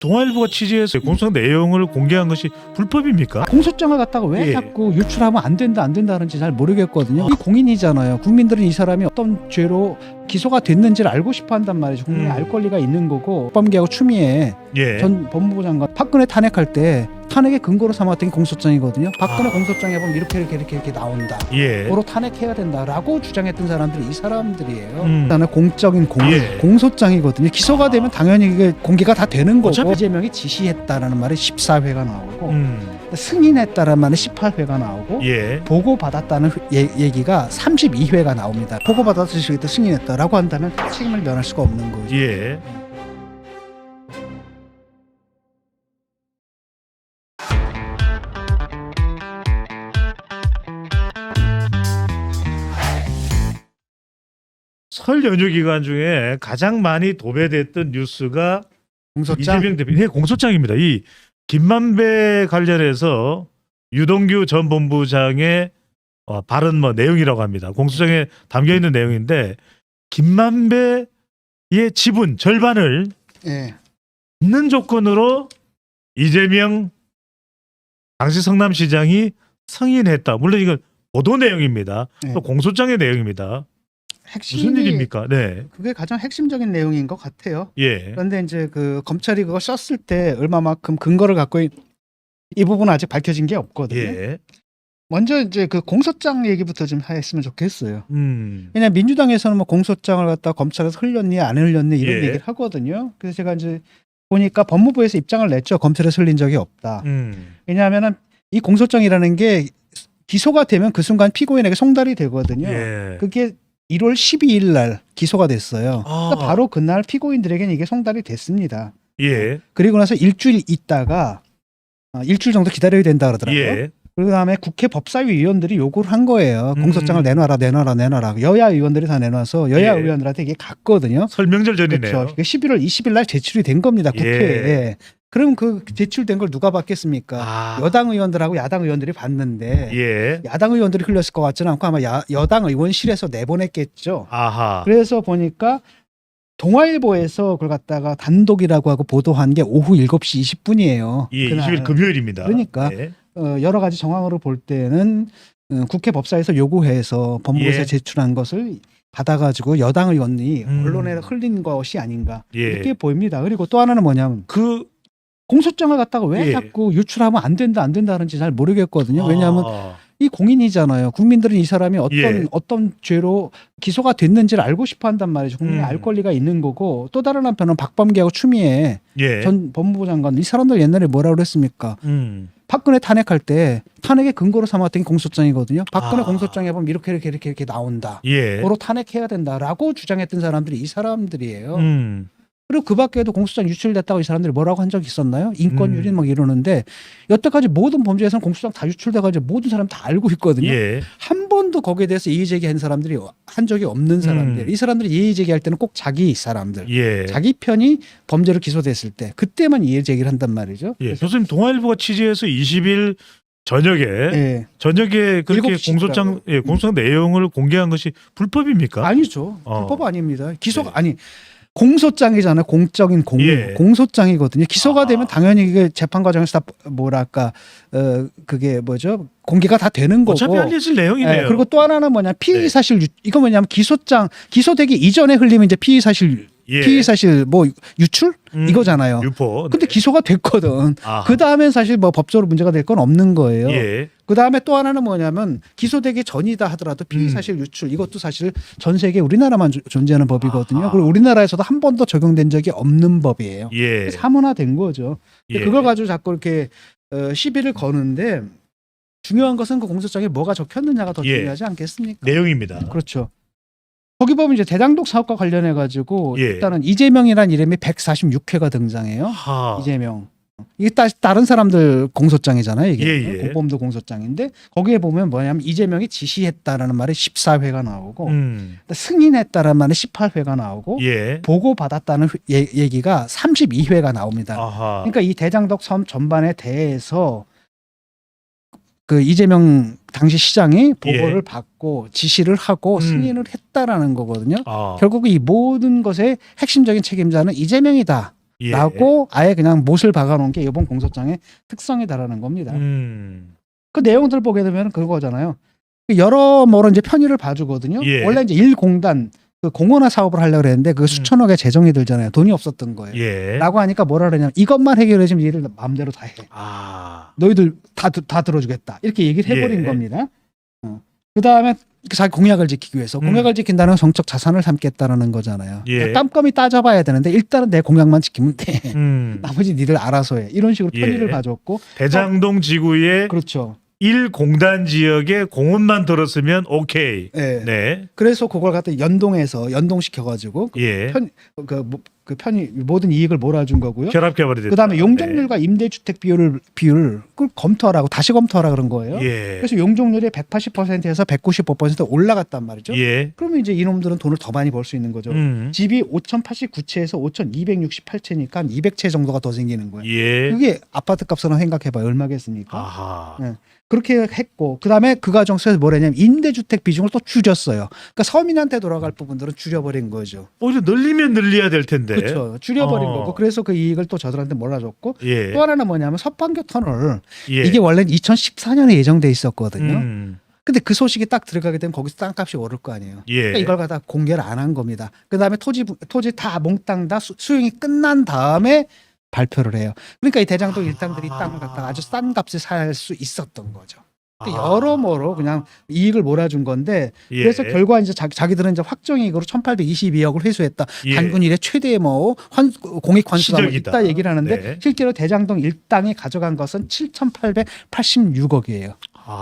동아일보가 취재해서 공소장 내용을 공개한 것이 불법입니까? 공소장을 갖다가 왜 예. 자꾸 유출하면 안 된다 하는지 잘 모르겠거든요. 이 공인이잖아요. 국민들은 이 사람이 어떤 죄로 기소가 됐는지를 알고 싶어 한단 말이죠. 국민이 알 권리가 있는 거고, 법계하고 추미애 예. 전 법무부 장관 박근혜 탄핵할 때 탄핵의 근거로 삼았던 게 공소장이거든요. 박근혜 공소장에 보면 이렇게 나온다. 예. 도로 탄핵해야 된다라고 주장했던 사람들이 이 사람들이에요. 음. 일단은 공적인 예. 공소장이거든요. 기소가 되면 당연히 이게 공개가 다 되는 거고, 어차피- 이재명이 지시했다라는 말이 14회가 나오고, 음. 승인했다라는 말은 18회가 나오고, 예. 보고받았다는 얘기가 32회가 나옵니다. 보고받았을 때 승인했다라고 한다면 책임을 면할 수가 없는 거죠. 예. 설 연휴 기간 중에 가장 많이 도배됐던 뉴스가 공소장. 이재명 대표, 네, 공소장입니다. 이 김만배 관련해서 유동규 전 본부장의 발언 내용이라고 합니다. 공소장에 담겨 있는 내용인데, 김만배의 지분 절반을 예. 있는 조건으로 이재명 당시 성남시장이 승인했다. 물론 이건 보도 내용입니다. 네. 또 공소장의 내용입니다. 무슨 일입니까? 네. 그게 가장 핵심적인 내용인 것 같아요. 예. 그런데 이제 그 검찰이 그거 썼을 때 얼마만큼 근거를 갖고 이 부분은 아직 밝혀진 게 없거든요. 예. 먼저 이제 그 공소장 얘기부터 좀 했으면 좋겠어요. 음. 왜냐면 민주당에서는 뭐 공소장을 갖다 검찰에서 흘렸니 안 흘렸니 이런 예. 얘기를 하거든요. 그래서 제가 이제 보니까 법무부에서 입장을 냈죠. 검찰에서 흘린 적이 없다. 왜냐하면은 이 공소장이라는 게 기소가 되면 그 순간 피고인에게 송달이 되거든요. 예. 그게 1월 12일 날 기소가 됐어요. 그러니까 바로 그날 피고인들에게는 이게 송달이 됐습니다. 예. 그리고 나서 일주일 있다가 일주일 정도 기다려야 된다 그러더라고요. 예. 그다음에 국회 법사위 의원들이 요구를 한 거예요. 공소장을 내놔라. 여야 의원들이 다 내놔서 여야 예. 의원들한테 이게 갔거든요. 설명절 전이네요. 그렇죠. 11월 20일 날 제출이 된 겁니다. 국회에. 예. 그럼 그 제출된 걸 누가 받겠습니까? 여당 의원들하고 야당 의원들이 받는데, 예. 야당 의원들이 흘렸을 것 같지는 않고 아마 여당 의원실에서 내보냈겠죠. 아하. 그래서 보니까 동아일보에서 그걸 갖다가 단독이라고 하고 보도한 게 오후 7시 20분이에요. 예, 20일 금요일입니다. 그러니까 예. 여러 가지 정황으로 볼 때는 국회 법사에서 요구해서 법무부에서 예. 제출한 것을 받아가지고 여당 의원이 음. 언론에 흘린 것이 아닌가 예. 이렇게 보입니다. 그리고 또 하나는 뭐냐면 그 공소장을 갖다가 왜 예. 자꾸 유출하면 안 된다 하는지 잘 모르겠거든요. 왜냐하면 아. 이 공인이잖아요. 국민들은 이 사람이 예. 어떤 죄로 기소가 됐는지를 알고 싶어 한단 말이죠. 국민이 알 권리가 있는 거고, 또 다른 한편은 박범계하고 추미애 예. 전 법무부 장관, 이 사람들 옛날에 뭐라고 그랬습니까? 박근혜 탄핵할 때 탄핵의 근거로 삼았던 게 공소장이거든요. 박근혜 공소장에 보면 이렇게 나온다. 예. 도로 탄핵해야 된다라고 주장했던 사람들이 이 사람들이에요. 음. 그리고 그 밖에도 공소장 유출됐다고 이 사람들이 뭐라고 한 적이 있었나요? 인권유린 막 이러는데, 여태까지 모든 범죄에서는 공소장 다 유출돼가지고 모든 사람 다 알고 있거든요. 예. 한 번도 거기에 대해서 이의 제기한 사람들이 한 적이 없는 사람들. 이 사람들이 이의 제기할 때는 꼭 자기 사람들. 예. 자기 편이 범죄로 기소됐을 때 그때만 이의 제기를 한단 말이죠. 예. 교수님, 동아일보가 취재해서 20일 저녁에 예. 그렇게 7시 공소장 내용을 공개한 것이 불법입니까? 아니죠. 불법 아닙니다. 기소가 네. 아니 공소장이잖아요. 공적인 예. 공소장이거든요. 기소가 되면 당연히 이게 재판 과정에서 다 뭐랄까 그게 뭐죠? 공개가 다 되는 거고. 어차피 알려질 내용이네요. 예, 그리고 또 하나는 뭐냐, 피의 네. 사실 이거 뭐냐면 기소되기 이전에 흘리면 이제 피의 사실 예. 뭐 유출 이거잖아요. 유포. 근데 네. 기소가 됐거든. 아하. 그 다음엔 사실 뭐 법적으로 문제가 될 건 없는 거예요. 예. 그 다음에 또 하나는 뭐냐면 기소되기 전이다 하더라도 피의사실 유출, 이것도 사실 전 세계 우리나라만 존재하는 법이거든요. 아하. 그리고 우리나라에서도 한 번도 적용된 적이 없는 법이에요. 예. 사문화된 거죠. 근데 예. 그걸 가지고 자꾸 이렇게 시비를 거는데, 중요한 것은 그 공소장에 뭐가 적혔느냐가 더 예. 중요하지 않겠습니까? 내용입니다. 그렇죠. 거기 보면 이제 대장동 사업과 관련해 가지고 예. 일단은 이재명이라는 이름이 146회가 등장해요. 하. 이재명. 이게 다른 사람들 공소장이잖아요. 이게 예, 예. 공범도 공소장인데, 거기에 보면 뭐냐면 이재명이 지시했다라는 말이 14회가 나오고, 승인했다라는 말이 18회가 나오고, 예. 보고받았다는 얘기가 32회가 나옵니다. 아하. 그러니까 이 대장동 사업 전반에 대해서 그 이재명 당시 시장이 보고를 예. 받고 지시를 하고 승인을 했다라는 거거든요. 아. 결국 이 모든 것의 핵심적인 책임자는 이재명이다. 예. 라고 아예 그냥 못을 박아놓은 게 이번 공소장의 특성이다라는 겁니다. 그 내용들 보게 되면 그거잖아요. 여러모로 이제 편의를 봐주거든요. 예. 원래 이제 1공단 그 공원화 사업을 하려고 그랬는데 그 수천억의 재정이 들잖아요. 돈이 없었던 거예요. 예. 라고 하니까 뭐라 그러냐면 이것만 해결해주면 일을 마음대로 다 해. 너희들 다 들어주겠다. 이렇게 얘기를 해버린 예. 겁니다. 그 다음에 자기 공약을 지키기 위해서 공약을 지킨다는 건 정책 자산을 삼겠다라는 거잖아요. 예. 그러니까 깜깜이 따져봐야 되는데 일단은 내 공약만 지키면 돼. 나머지 니들 알아서 해. 이런 식으로 편의를 예. 봐줬고 대장동 지구의 그렇죠. 1공단 지역에 공원만 들었으면 오케이. 네. 네. 그래서 그걸 갖다 연동시켜가지고 예. 그 편의 모든 이익을 몰아준 거고요. 결합 개발이 됐다. 그다음에 용적률과 임대주택 비율을 그걸 검토하라고 다시 검토하라 그런 거예요. 예. 그래서 용적률이 180%에서 195% 올라갔단 말이죠. 예. 그러면 이제 이놈들은 돈을 더 많이 벌 수 있는 거죠. 집이 5,089채에서 5,268채니까 200채 정도가 더 생기는 거예요. 예. 그게 아파트 값으로 생각해봐요. 얼마겠습니까? 아하. 네. 그렇게 했고 그다음에 그 과정 속에서 뭘 했냐면 임대주택 비중을 또 줄였어요. 그러니까 서민한테 돌아갈 부분들은 줄여버린 거죠. 오히려 늘리면 늘려야 될 텐데. 그렇죠. 줄여버린 거고 그래서 그 이익을 또 저들한테 몰아줬고 예. 또 하나는 뭐냐면 서판교 터널 예. 이게 원래는 2014년에 예정돼 있었거든요. 음. 근데 그 소식이 딱 들어가게 되면 거기서 땅값이 오를 거 아니에요. 예. 그러니까 이걸 갖다 공개를 안 한 겁니다. 그다음에 토지 다 몽땅 다 수용이 끝난 다음에 발표를 해요. 그러니까 이 대장동 일당들이 땅을 갖다가 아주 싼 값에 살 수 있었던 거죠. 여러모로 그냥 이익을 몰아준 건데 예. 그래서 결과 이제 자기들은 이제 확정이익으로 1,822억을 회수했다. 예. 단군 이래 최대의 뭐 공익 환수가 시적이다. 있다 얘기를 하는데 네. 실제로 대장동 일당이 가져간 것은 7,886억이에요.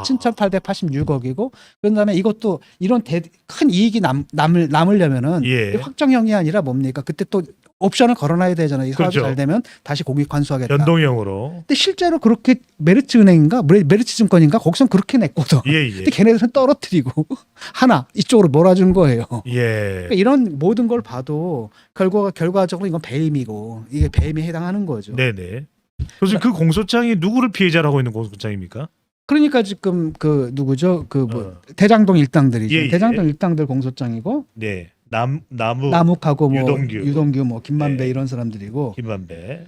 7,886억이고 그런 다음에 이것도 이런 큰 이익이 남으려면은 예. 확정형이 아니라 뭡니까? 그때 또 옵션을 걸어놔야 되잖아요. 이 사업이 그렇죠. 잘 되면 다시 공익 환수하겠다. 연동형으로. 근데 실제로 그렇게 메리츠증권인가 거기선 그렇게 냈거든. 예, 예. 근데 걔네들은 떨어뜨리고 하나 이쪽으로 몰아준 거예요. 예. 그러니까 이런 모든 걸 봐도 결과적으로 이건 배임이고 이게 배임에 해당하는 거죠. 네네. 교수님 그 공소장이 누구를 피해자로 하고 있는 공소장입니까? 그러니까 지금 그 누구죠? 대장동 일당들이죠. 예, 예. 대장동 일당들 공소장이고 네. 나무 남욱하고 뭐 유동규. 유동규 뭐 김만배 네. 이런 사람들이고 김만배.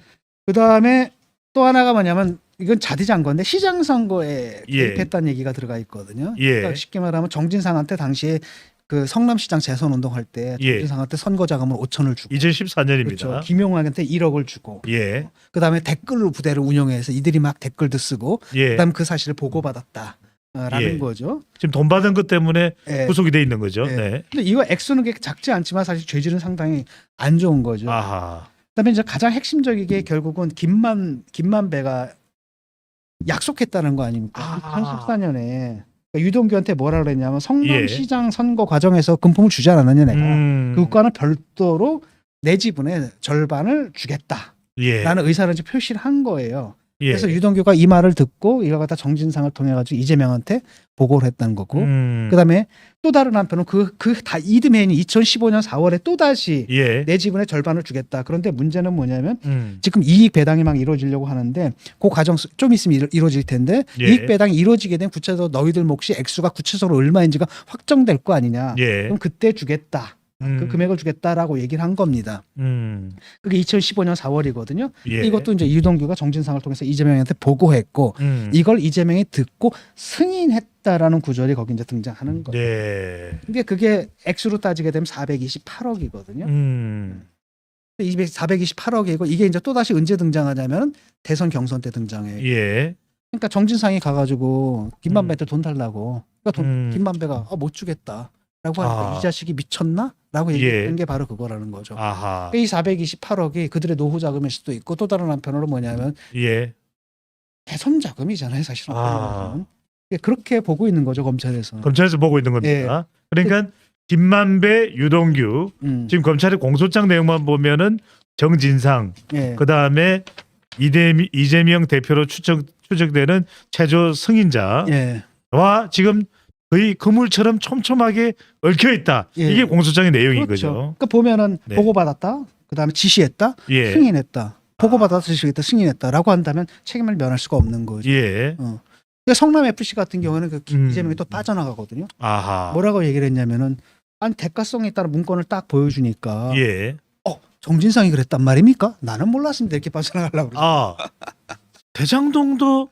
그다음에 또 하나가 뭐냐면 이건 자디장거인데 시장 선거에 예. 개입했다는 얘기가 들어가 있거든요. 예. 그러니까 쉽게 말하면 정진상한테 당시에 그 성남시장 재선 운동할 때 예. 정진상한테 선거 자금을 5천을 주고 2014년입니다. 그렇죠. 김용학한테 1억을 주고 예. 그다음에 댓글로 부대를 운영해서 이들이 막 댓글도 쓰고 예. 그다음 그 사실을 보고받았다. 라는 예. 거죠. 지금 돈 받은 것 때문에 예. 구속이 돼 있는 거죠. 예. 네. 근데 이거 액수는 그렇게 작지 않지만 사실 죄질은 상당히 안 좋은 거죠. 아하. 그다음에 이제 가장 핵심적이게 결국은 김만배가 약속했다는 거 아닙니까? 2014년에 유동규한테 뭐라 그랬냐면 성남시장 선거 과정에서 금품을 주지 않았느냐 내가 그것과는 별도로 내 지분의 절반을 주겠다라는 예. 의사를 이제 표시를 한 거예요. 예. 그래서 유동규가 이 말을 듣고 이걸 갖다 정진상을 통해 가지고 이재명한테 보고를 했다는 거고 그다음에 또 다른 한편은 다 이듬해인 2015년 4월에 또 다시 예. 내 지분의 절반을 주겠다. 그런데 문제는 뭐냐면 음. 지금 이익 배당이 막 이루어지려고 하는데 그 과정 좀 있으면 이루어질 텐데 예. 이익 배당이 이루어지게 되면 구체적으로 너희들 몫이 액수가 구체적으로 얼마인지가 확정될 거 아니냐. 예. 그럼 그때 주겠다. 그 금액을 주겠다라고 얘기를 한 겁니다. 그게 2015년 4월이거든요. 예. 이것도 이제 유동규가 정진상을 통해서 이재명한테 보고했고 이걸 이재명이 듣고 승인했다라는 구절이 거기 이제 등장하는 거예요. 네. 근데 그게 액수로 따지게 되면 428억이거든요. 428억이고 이게 이제 또 다시 언제 등장하냐면 대선 경선 때 등장해요. 예. 그러니까 정진상이 가가지고 김만배한테 돈 달라고. 그러니까 김만배가 못 주겠다. 라고 하니까 이 자식이 미쳤나? 라고 얘기한 게 바로 그거라는 거죠. 아하. 이 428억이 그들의 노후 자금일 수도 있고 또 다른 한편으로 뭐냐면 예. 대선 자금이잖아요. 사실은. 아. 그렇게 보고 있는 거죠. 검찰에서. 검찰에서 보고 있는 겁니다. 그러니까 김만배, 유동규 지금 검찰의 공소장 내용만 보면은 정진상 그 다음에 이재명 대표로 추정되는 최저 승인자와 지금 거의 그물처럼 촘촘하게 얽혀 있다. 이게 공소장의 내용인 그렇죠. 거죠. 그러니까 보면은 네. 보고받았다. 그다음에 지시했다. 예. 승인했다. 보고받았다. 지시했다. 승인했다라고 한다면 책임을 면할 수가 없는 거죠. 예. 그러니까 성남 FC 같은 경우는 이재명이 또 빠져나가거든요. 아하. 뭐라고 얘기를 했냐면은 아니 대가성에 따른 문건을 딱 보여주니까 예. 정진상이 그랬단 말입니까? 나는 몰랐습니다. 이렇게 빠져나가려고 그러죠. 아 대장동도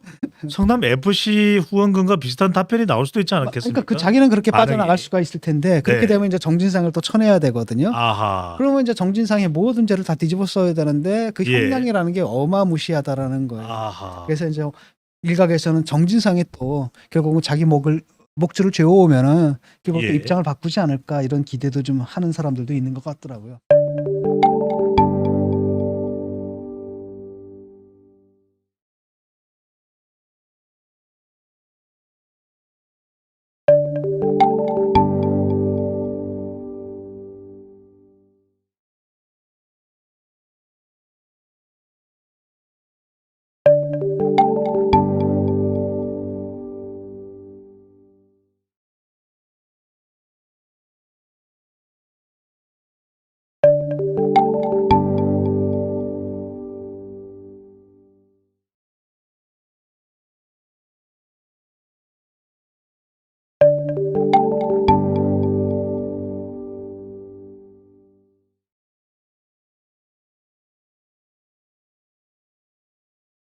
성남 FC 후원금과 비슷한 답변이 나올 수도 있지 않겠습니까? 그러니까 그 자기는 그렇게 반응이. 빠져나갈 수가 있을 텐데 그렇게 네. 되면 이제 정진상을 또 쳐내야 되거든요. 아하. 그러면 이제 정진상의 모든 죄를 다 뒤집어 써야 되는데 그 예. 형량이라는 게 어마무시하다라는 거예요. 아하. 그래서 이제 일각에서는 정진상이 또 결국은 자기 목줄을 죄워오면은 결국 또 예. 입장을 바꾸지 않을까 이런 기대도 좀 하는 사람들도 있는 것 같더라고요.